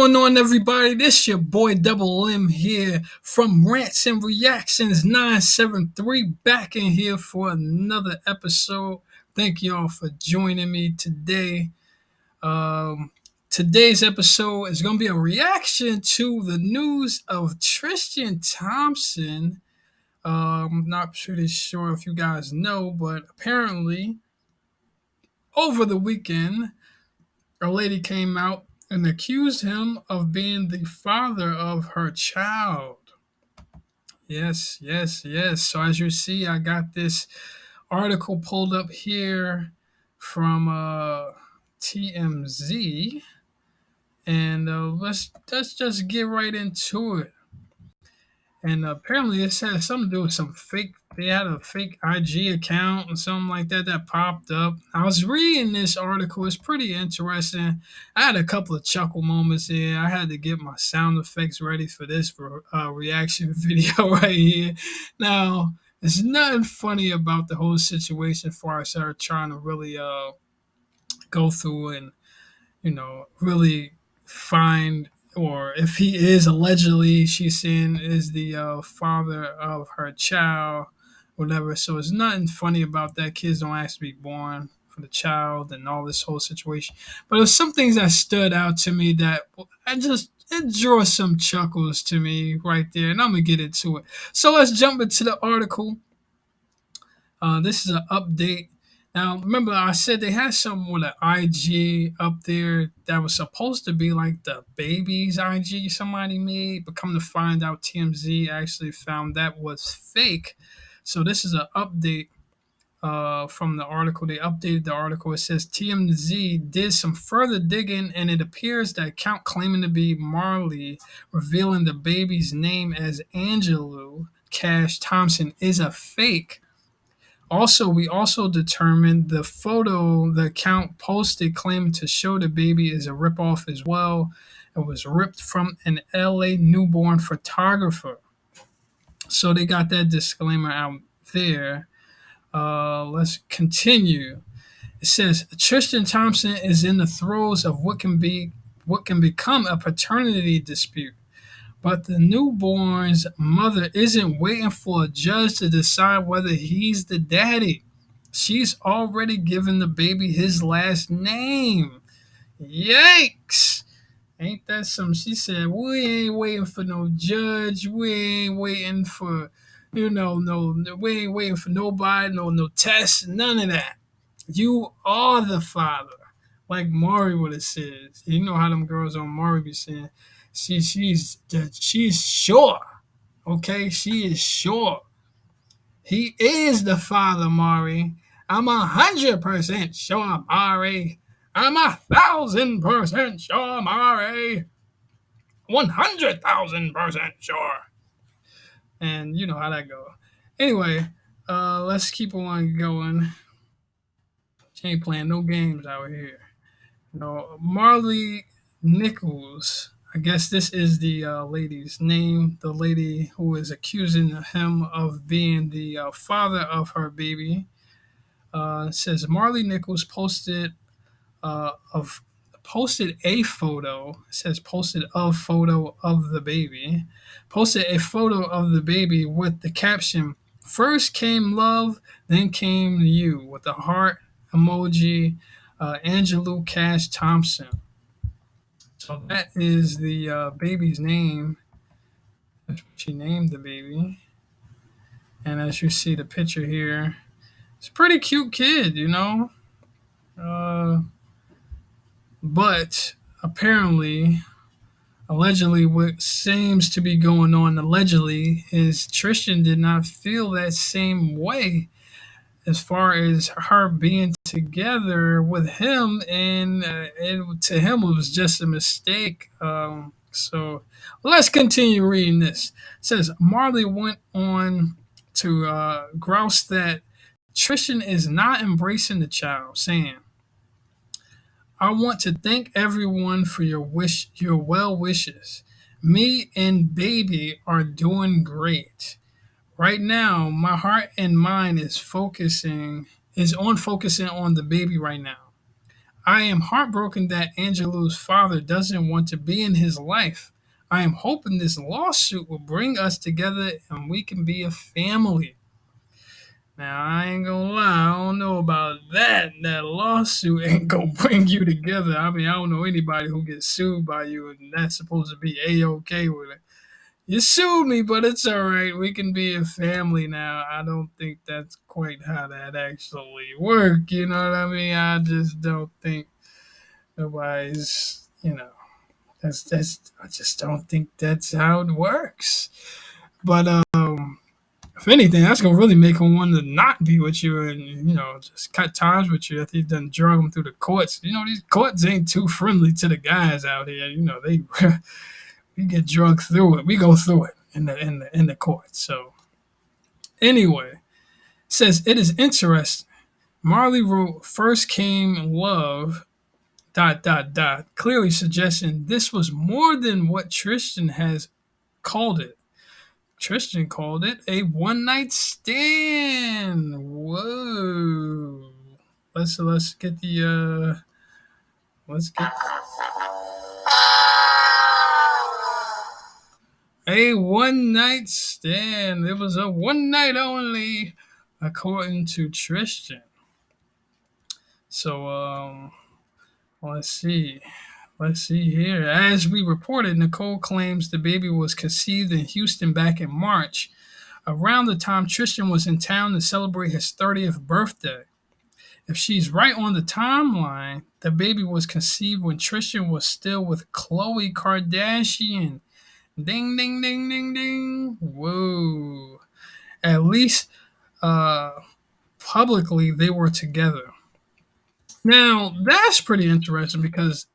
Going on, everybody? This your boy Double M here from Rants and Reactions 973, back in here for another episode. Thank y'all for joining me today. Um, Today's episode is going to be a reaction to the news of Tristan Thompson. Not pretty sure if you guys know, but apparently over the weekend, a lady came out and accused him of being the father of her child. Yes, yes, yes. So as you see, I got this article pulled up here from TMZ, and let's just get right into it. And apparently, this has something to do with some fake. They had a fake IG account and something like that that popped up. I was reading this article. It's pretty interesting. I had a couple of chuckle moments here. I had to get my sound effects ready for this reaction video right here. Now, there's nothing funny about the whole situation as far as her trying to really go through and really find, or if he is allegedly, she's saying, is the father of her child, whatever. So it's nothing funny about that. Kids don't have to be born for the child and all this whole situation. But there's some things that stood out to me that it draws some chuckles to me right there, and I'm gonna get into it. So let's jump into the article. This is an update. Now, remember, I said they had something with an IG up there that was supposed to be like the baby's IG somebody made, but come to find out, TMZ actually found that was fake. So this is an update from the article. They updated the article. It says TMZ did some further digging, and it appears that account claiming to be Marley, revealing the baby's name as Angelou Cash Thompson, is a fake. Also, we also determined the photo the account posted claiming to show the baby is a ripoff as well. It was ripped from an LA newborn photographer. So they got that disclaimer out there. Let's continue. It says Tristan Thompson is in the throes of what can become a paternity dispute. But the newborn's mother isn't waiting for a judge to decide whether he's the daddy. She's already given the baby his last name. Yikes! Ain't that some? She said, we ain't waiting for no judge. We ain't waiting for, we ain't waiting for nobody, no tests, none of that. You are the father. Like Maury would have said. You know how them girls on Maury be saying, she's sure. Okay, she is sure. He is the father, Maury. I'm 100% sure, Maury. I'm 1,000% sure, Maury. 100,000% sure. And you know how that goes. Anyway, let's keep on going. She ain't playing no games out here. Marley Nichols. I guess this is the lady's name, the lady who is accusing him of being the father of her baby. Says Marley Nichols of posted a photo. It says posted a photo of the baby. Posted a photo of the baby with the caption, "First came love, then came you," with the heart emoji. Angelou Cash Thompson. So that is the baby's name. That's what she named the baby. And as you see the picture here, it's a pretty cute kid, But apparently, allegedly, what seems to be going on, allegedly, is Tristan did not feel that same way as far as her being together with him, and to him it was just a mistake. So let's continue reading this. It says Marley went on to grouse that Tristan is not embracing the child, saying, "I want to thank everyone for your well wishes. Me and baby are doing great. Right now, my heart and mind is on focusing on the baby right now. I am heartbroken that Angelou's father doesn't want to be in his life. I am hoping this lawsuit will bring us together and we can be a family. Now, I ain't gonna lie, I don't know about that. That lawsuit ain't gonna bring you together. I mean, I don't know anybody who gets sued by you and that's supposed to be A-OK with it. You sued me, but it's all right. We can be a family now. I don't think that's quite how that actually works. You know what I mean? I just don't think nobody's, that's. I just don't think that's how it works. But if anything, that's gonna really make him want to not be with you and just cut ties with you after you've done drug him through the courts. These courts ain't too friendly to the guys out here. They we get drunk through it. We go through it in the court. So anyway, it says it is interesting. Marley wrote first came love dot dot dot, clearly suggesting this was more than what Tristan has called it. Tristan called it a one night stand. Whoa. Let's get the let's get a one night stand. It was a one night only, according to Tristan. So let's see. Let's see here. As we reported, Nicole claims the baby was conceived in Houston back in March, around the time Tristan was in town to celebrate his 30th birthday. If she's right on the timeline, the baby was conceived when Tristan was still with Khloe Kardashian. Ding, ding, ding, ding, ding. Whoa. At least uh, publicly, they were together. Now, that's pretty interesting because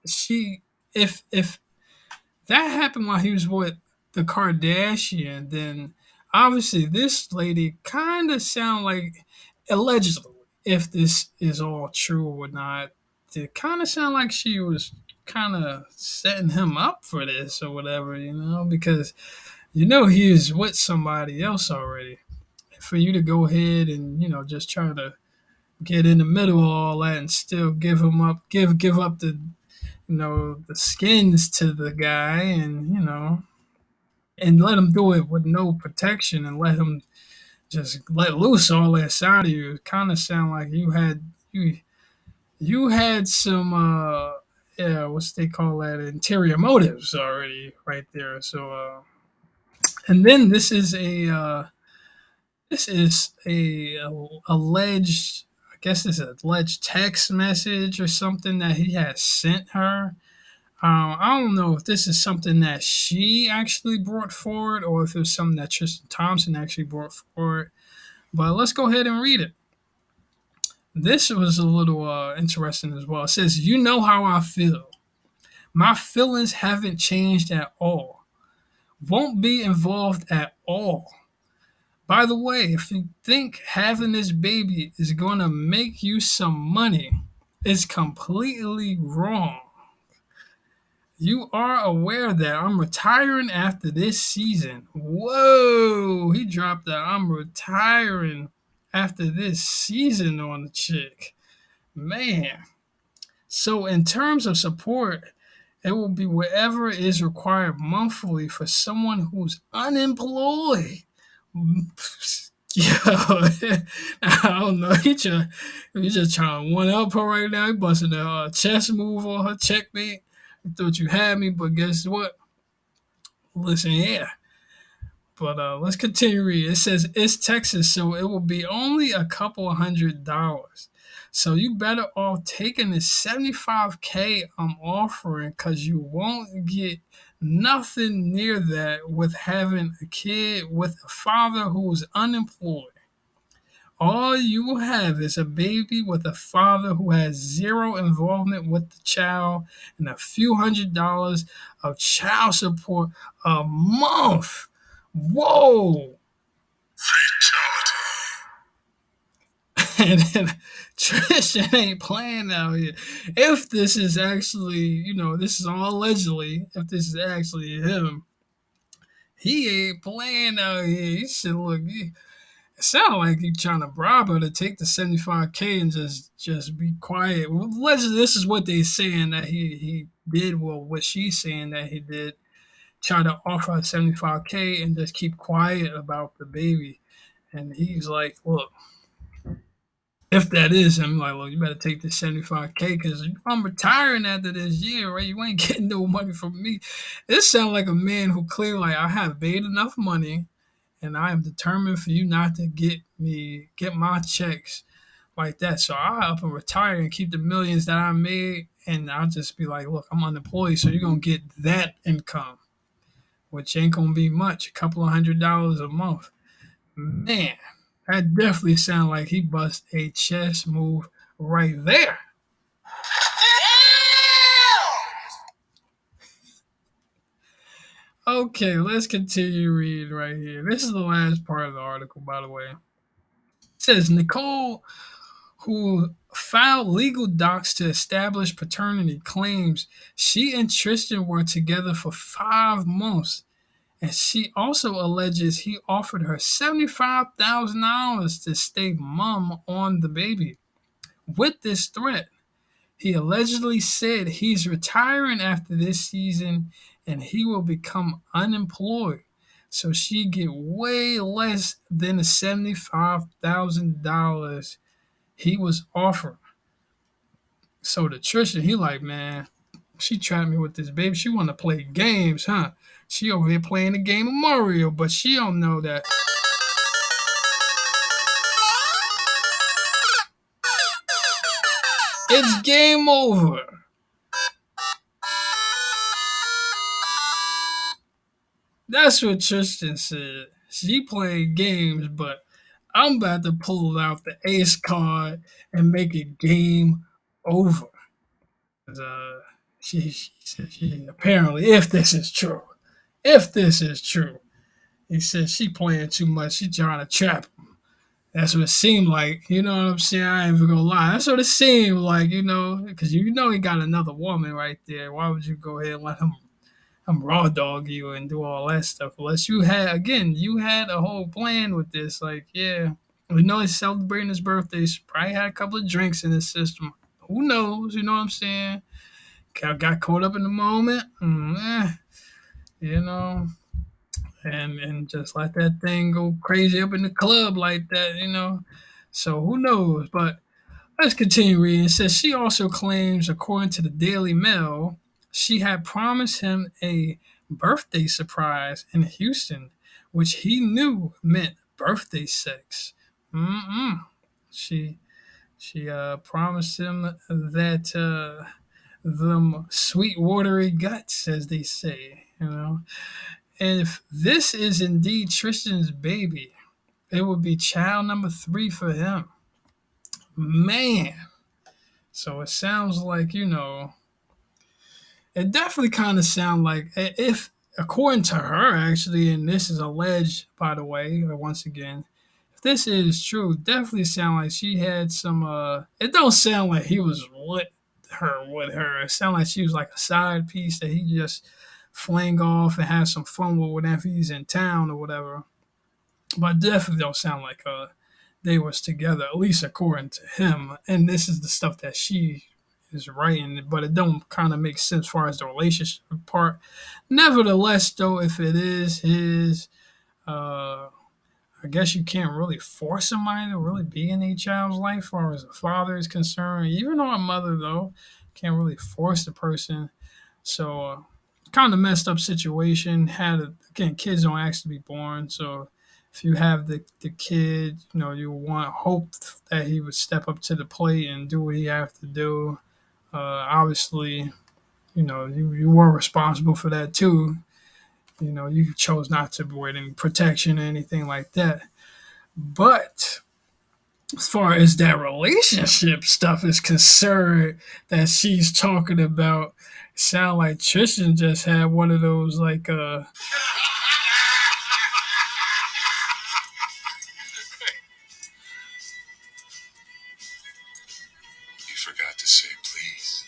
she, if that happened while he was with the Kardashian, then obviously this lady kind of sound like, allegedly, if this is all true or not, it kind of sound like she was kind of setting him up for this or whatever, because he was with somebody else already. For you to go ahead and just try to get in the middle of all that and still give up the skins to the guy, and and let him do it with no protection and let him just let loose all that side of you. It kind of sound like you had some yeah, what's they call that, interior motives already right there. So and then this is a alleged, I guess it's an alleged text message or something that he has sent her. I don't know if this is something that she actually brought forward or if it was something that Tristan Thompson actually brought forward. But let's go ahead and read it. This was a little interesting as well. It says, "You know how I feel. My feelings haven't changed at all. Won't be involved at all. By the way, if you think having this baby is going to make you some money, it's completely wrong. You are aware that I'm retiring after this season." Whoa, he dropped that "I'm retiring after this season" on the chick. Man. So, in terms of support, it will be whatever is required monthly for someone who's unemployed. Yo, I don't know. He just trying to one up her right now. He busting a chess move on her checkmate. I thought you had me, but guess what? Listen here. But let's continue reading. It says it's Texas, so it will be only a couple of $100. So you better off taking the 75K I'm offering, because you won't get nothing near that with having a kid with a father who's unemployed. All you will have is a baby with a father who has zero involvement with the child and a few $100s of child support a month. Whoa. And then Tristan ain't playing out here. If this is actually, this is all allegedly, if this is actually him, he ain't playing out here. He said, look, It sounded like he trying to bribe her to take the 75K and just be quiet. Well, allegedly, this is what they saying that he did. Well, what she's saying that he did. Try to offer her 75K and just keep quiet about the baby. And he's like, look, if that is him, like, look, you better take the 75K because I'm retiring after this year, right? You ain't getting no money from me. This sounds like a man who clearly, like, I have made enough money and I am determined for you not to get my checks like that. So I up and retire and keep the millions that I made, and I'll just be like, look, I'm unemployed, so you're gonna get that income, which ain't gonna be much, a couple of $100 a month. Man, that definitely sounds like he bust a chess move right there. Okay, let's continue reading right here. This is the last part of the article, by the way. It says Nicole, who filed legal docs to establish paternity, claims she and Tristan were together for 5 months. And she also alleges he offered her $75,000 to stay mum on the baby. With this threat, he allegedly said he's retiring after this season and he will become unemployed. So she get way less than the $75,000 he was offered. So the Tristan, he like, man, she trapped me with this baby. She want to play games, huh? She over here playing the game of Mario, but she don't know that it's game over. That's what Tristan said. She played games, but I'm about to pull out the ace card and make it game over. Uh, she said she apparently, if this is true, he said she playing too much. She trying to trap him. That's what it seemed like. You know what I'm saying? I ain't even gonna lie. That's what it seemed like. Because he got another woman right there. Why would you go ahead and let him raw dog you and do all that stuff? Unless you had a whole plan with this. Like, yeah, we know he's celebrating his birthday. He probably had a couple of drinks in his system. Who knows? You know what I'm saying? Got caught up in the moment. You know, and just let that thing go crazy up in the club like that. So who knows? But let's continue reading. It says she also claims, according to the Daily Mail, she had promised him a birthday surprise in Houston, which he knew meant birthday sex. Mm-mm. She she promised him that them sweet watery guts, as they say. And if this is indeed Tristan's baby, it would be child number 3 for him. Man. So it sounds like, it definitely kind of sounds like, if, according to her, actually, and this is alleged, by the way, once again, if this is true, definitely sound like she had some, it don't sound like he was with her. It sound like she was like a side piece that he just fling off and have some fun with whenever he's in town or whatever. But definitely don't sound like they was together, at least according to him. And this is the stuff that she is writing, but it don't kind of make sense as far as the relationship part. Nevertheless, though, if it is his, I guess you can't really force somebody to really be in a child's life as far as a father is concerned. Even though a mother, though, can't really force the person. So, kind of messed up situation. Again, kids don't ask to be born. So, if you have the kid, you want hope that he would step up to the plate and do what he have to do. Obviously, you were responsible for that too. You chose not to avoid any protection or anything like that. But as far as that relationship stuff is concerned that she's talking about, it sound like Tristan just had one of those like You forgot to say please.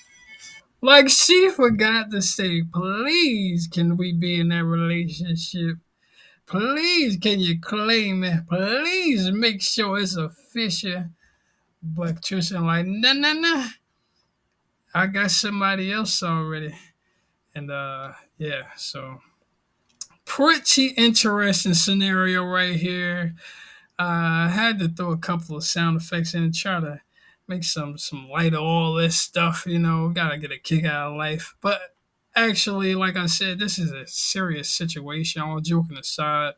like she forgot to say, please, can we be in that relationship? Please, can you claim it? Please make sure it's official. But Tristan like, nah, nah, nah. I got somebody else already. And yeah, so pretty interesting scenario right here. I had to throw a couple of sound effects in and try to make some light of all this stuff. Gotta get a kick out of life. But actually, like I said, this is a serious situation. All joking aside,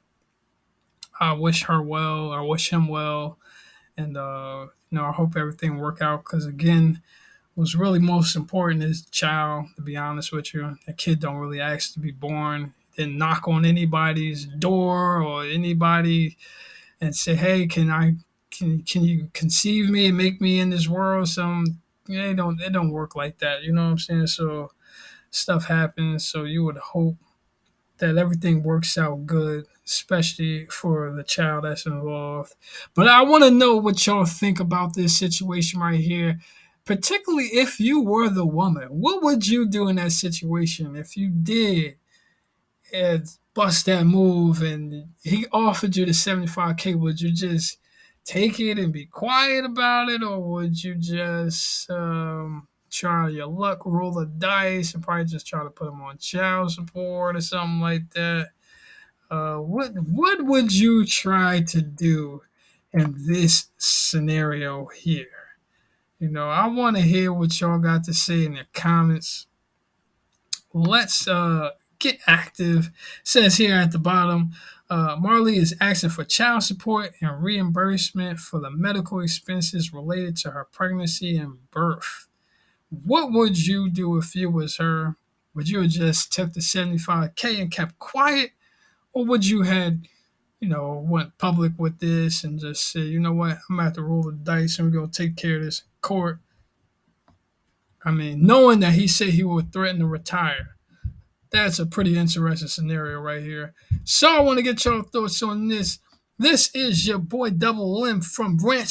I wish her well. I wish him well, and I hope everything work out. Because again, what's really most important is the child. To be honest with you, a kid don't really ask to be born. Didn't knock on anybody's door or anybody and say, "Hey, can you conceive me and make me in this world?" They don't work like that. You know what I'm saying? So stuff happens. So you would hope that everything works out good, especially for the child that's involved. But I want to know what y'all think about this situation right here. Particularly if you were the woman, what would you do in that situation if you did and bust that move and he offered you the 75K? Would you just take it and be quiet about it, or would you just try your luck, roll the dice, and probably just try to put him on child support or something like that? What would you try to do in this scenario here? I want to hear what y'all got to say in the comments. Let's get active. It says here at the bottom, Marley is asking for child support and reimbursement for the medical expenses related to her pregnancy and birth. What would you do if you was her? Would you have just took the 75K and kept quiet, or would you had went public with this and just said, you know what, I'm gonna have to roll the dice and we're gonna take care of this in court? I mean, knowing that he said he would threaten to retire. That's a pretty interesting scenario right here. So I want to get your thoughts on this. This is your boy Double M from Branch